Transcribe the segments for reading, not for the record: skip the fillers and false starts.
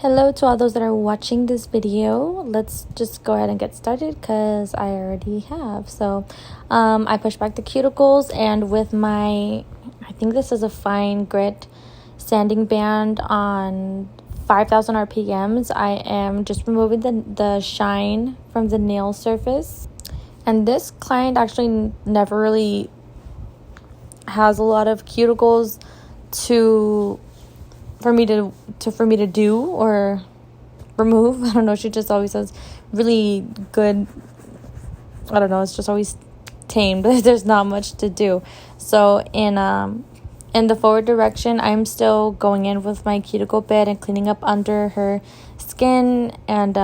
Hello to all those that are watching this video. Let's just go ahead and get started because I already have. I pushed back the cuticles, and with I think this is a fine grit sanding band on 5,000 RPMs, I am just removing the shine from the nail surface. And this client actually never really has a lot of cuticles for me to do or remove. I don't know, she just always has really good, I don't know, it's just always tamed. There's not much to do. So in the forward direction, I'm still going in with my cuticle bit and cleaning up under her skin and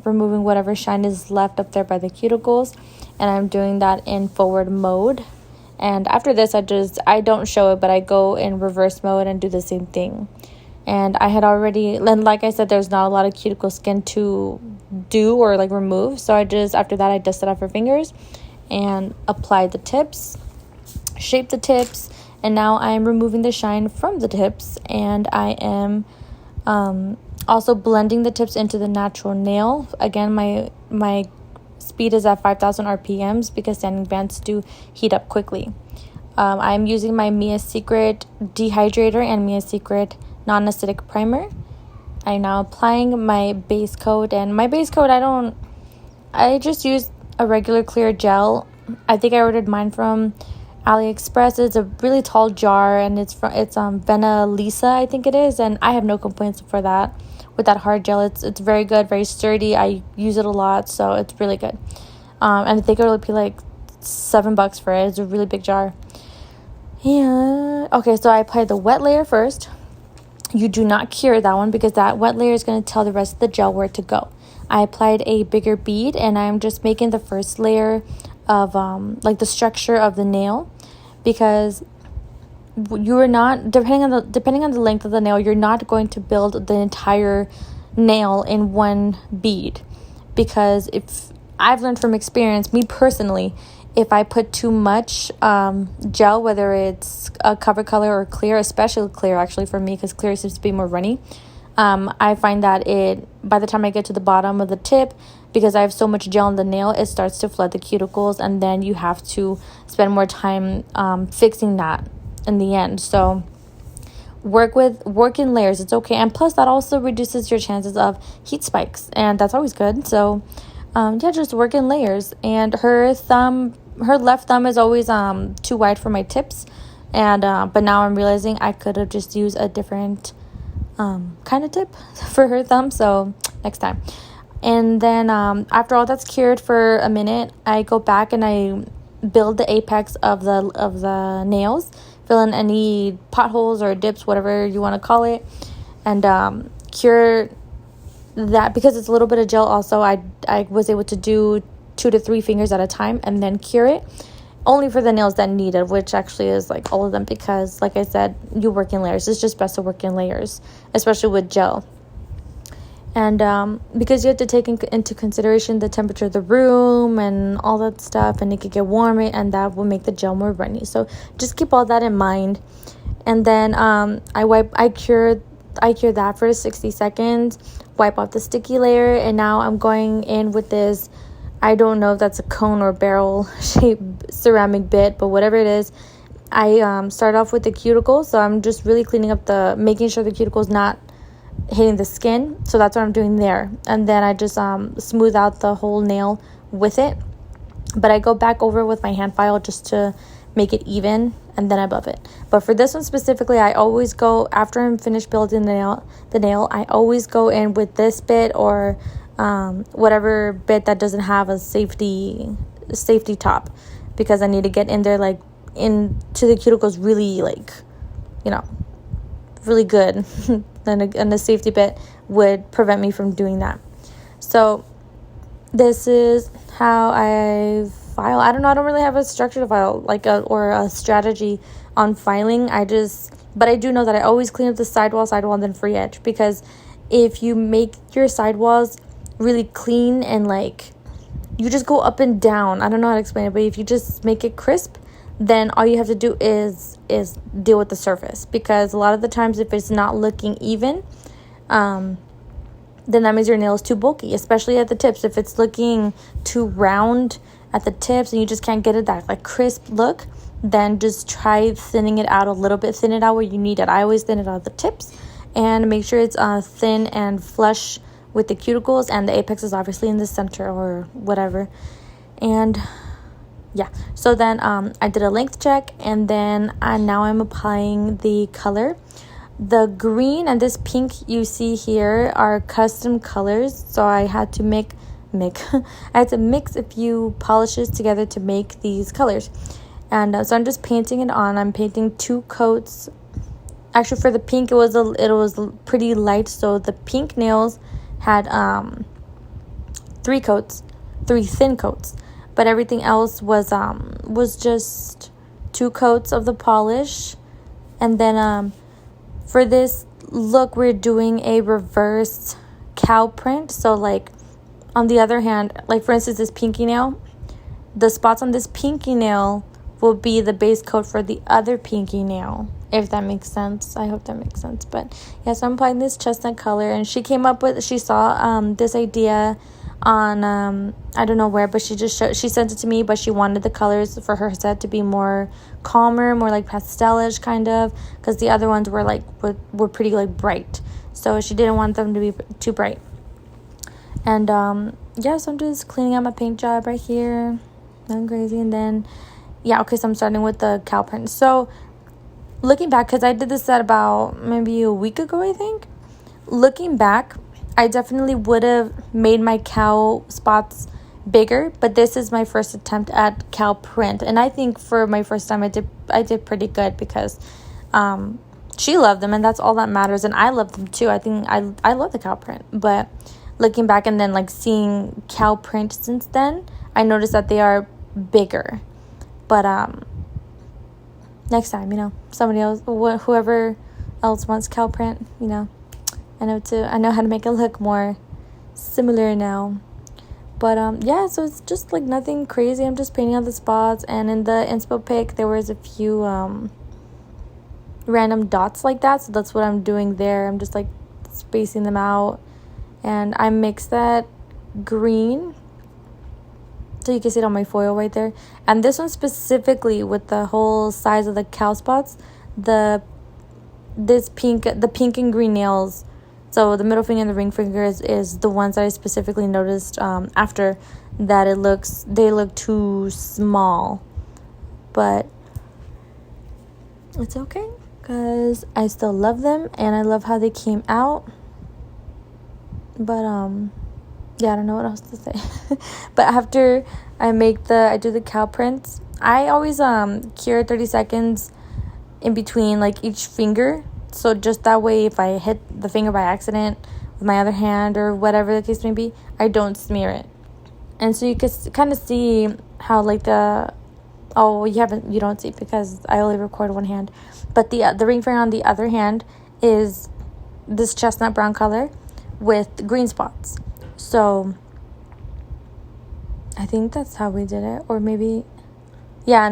removing whatever shine is left up there by the cuticles, and I'm doing that in forward mode. And after this, I don't show it, but I go in reverse mode and do the same thing. And I had already, and like I said, there's not a lot of cuticle skin to do or like remove. So after that, I dusted off her fingers and applied the tips, shaped the tips. And now I am removing the shine from the tips. And I am also blending the tips into the natural nail. Again, my speed is at 5,000 RPMs because sanding bands do heat up quickly. I'm using my Mia Secret dehydrator and Mia Secret non-acidic primer. I'm now applying my base coat, and my base coat I just use a regular clear gel. I think I ordered mine from AliExpress. It's a really tall jar, and it's Vena Lisa, I think it is, and I have no complaints for that. With that hard gel, it's very good, very sturdy. I use it a lot, so it's really good. And I think it'll be like $7 for it. It's a really big jar. Yeah. Okay, so I applied the wet layer first. You do not cure that one because that wet layer is going to tell the rest of the gel where to go. I applied a bigger bead, and I'm just making the first layer of like the structure of the nail, because you are not, depending on the length of the nail, you're not going to build the entire nail in one bead. Because if I've learned from experience, me personally, if I put too much gel, whether it's a cover color or clear, especially clear actually for me because clear seems to be more runny, I find that by the time I get to the bottom of the tip, because I have so much gel on the nail, it starts to flood the cuticles, and then you have to spend more time fixing that in the end. So work in layers. It's okay. And plus that also reduces your chances of heat spikes, and that's always good. So just work in layers. And her left thumb is always too wide for my tips, and but now I'm realizing I could have just used a different kind of tip for her thumb, so next time. And then after all that's cured for a minute, I go back and I build the apex of the nails, fill in any potholes or dips, whatever you want to call it, and cure that. Because it's a little bit of gel also, I was able to do 2 to 3 fingers at a time and then cure it, only for the nails that needed, which actually is like all of them, because like I said, you work in layers. It's just best to work in layers, especially with gel. And because you have to take into consideration the temperature of the room and all that stuff, and it could get warm, and that will make the gel more runny. So just keep all that in mind. And then I cure that for 60 seconds, wipe off the sticky layer, and now I'm going in with this, I don't know if that's a cone or barrel shaped ceramic bit, but whatever it is, I start off with the cuticle. So I'm just really cleaning up making sure the cuticle is not hitting the skin. So that's what I'm doing there. And then I just smooth out the whole nail with it. But I go back over with my hand file just to make it even, and then I buff it. But for this one specifically, I always go, after I'm finished building the nail, I always go in with this bit or whatever bit that doesn't have a safety top, because I need to get in there like into the cuticles really, like, really good. and a safety bit would prevent me from doing that. So this is how I file. I don't know, I don't really have a structure to file or a strategy on filing. But I do know that I always clean up the sidewall and then free edge, because if you make your sidewalls really clean and like you just go up and down, I don't know how to explain it, but if you just make it crisp, then all you have to do is deal with the surface. Because a lot of the times, if it's not looking even, then that means your nail is too bulky, especially at the tips. If it's looking too round at the tips and you just can't get it that like crisp look, then just try thinning it out a little bit. Thin it out where you need it. I always thin it out at the tips, and make sure it's thin and flush with the cuticles, and the apex is obviously in the center or whatever. And yeah, so then I did a length check, and then now I'm applying the color. The green and this pink you see here are custom colors, so I had to make I had to mix a few polishes together to make these colors. And so I'm just painting it on. I'm painting 2 coats. Actually, for the pink, it was pretty light, so the pink nails had 3 thin coats, but everything else was just 2 coats of the polish. And then for this look, we're doing a reverse cow print. So like on the other hand, like for instance, this pinky nail, the spots on this pinky nail will be the base coat for the other pinky nail, if that makes sense. I hope that makes sense. But yeah, so I'm applying this chestnut color, and she saw this idea on I don't know where, but she sent it to me, but she wanted the colors for her set to be more calmer, more like pastelish kind of, because the other ones were pretty like bright, so she didn't want them to be too bright. And yeah, so I'm just cleaning out my paint job right here, nothing crazy. And then yeah, okay, so I'm starting with the cow print. So looking back, because I did this set about maybe a week ago, I think. Looking back, I definitely would have made my cow spots bigger, but this is my first attempt at cow print, and I think for my first time I did pretty good, because she loved them, and that's all that matters, and I love them too. I think I love the cow print. But looking back and then like seeing cow print since then, I noticed that they are bigger. But next time, somebody else, whoever else wants cow print, I know how to make it look more similar now. But yeah, so it's just like nothing crazy. I'm just painting out the spots, and in the inspo pic there was a few random dots like that, so that's what I'm doing there. I'm just like spacing them out, and I mixed that green so you can see it on my foil right there. And this one specifically, with the whole size of the cow spots, the pink and green nails, so the middle finger and the ring finger is the ones that I specifically noticed after that they look too small. But it's okay, because I still love them and I love how they came out. But yeah, I don't know what else to say. But after I do the cow prints, I always cure 30 seconds in between like each finger. So just that way, if I hit the finger by accident with my other hand or whatever the case may be, I don't smear it. And so you can kind of see how like you don't see because I only record one hand. But the ring finger on the other hand is this chestnut brown color with green spots. So I think that's how we did it. Or maybe, yeah,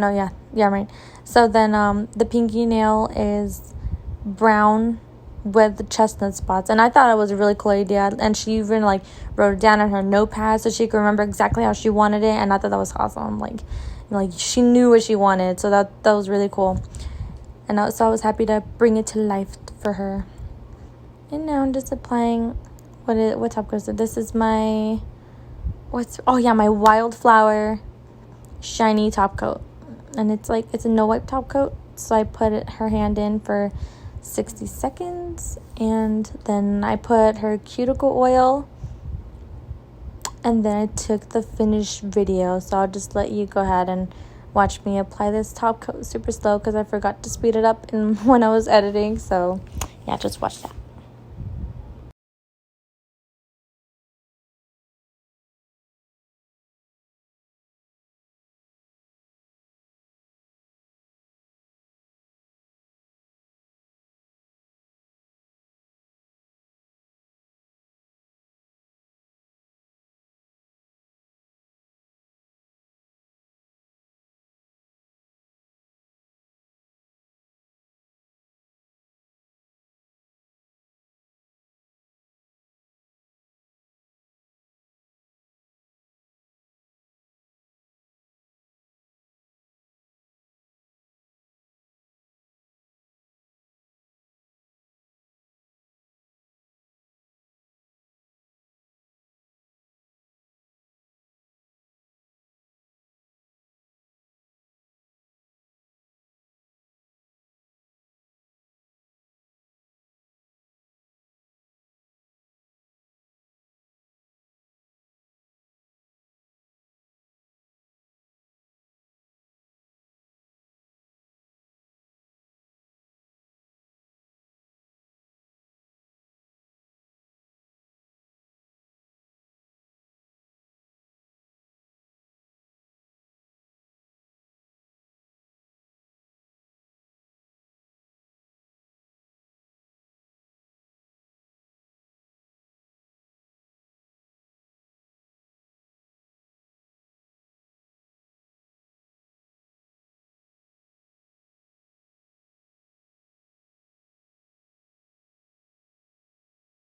right. So then the pinky nail is brown with the chestnut spots, and I thought it was a really cool idea. And she even like wrote it down on her notepad so she could remember exactly how she wanted it, and I thought that was awesome. Like she knew what she wanted, so that was really cool. And so I was happy to bring it to life for her. And now I'm just applying what top coat is it? This is my my Wildflower shiny top coat, and it's a no wipe top coat. So I put her hand in for 60 seconds, and then I put her cuticle oil, and then I took the finished video. So I'll just let you go ahead and watch me apply this top coat super slow, because I forgot to speed it up when I was editing. So yeah, just watch that.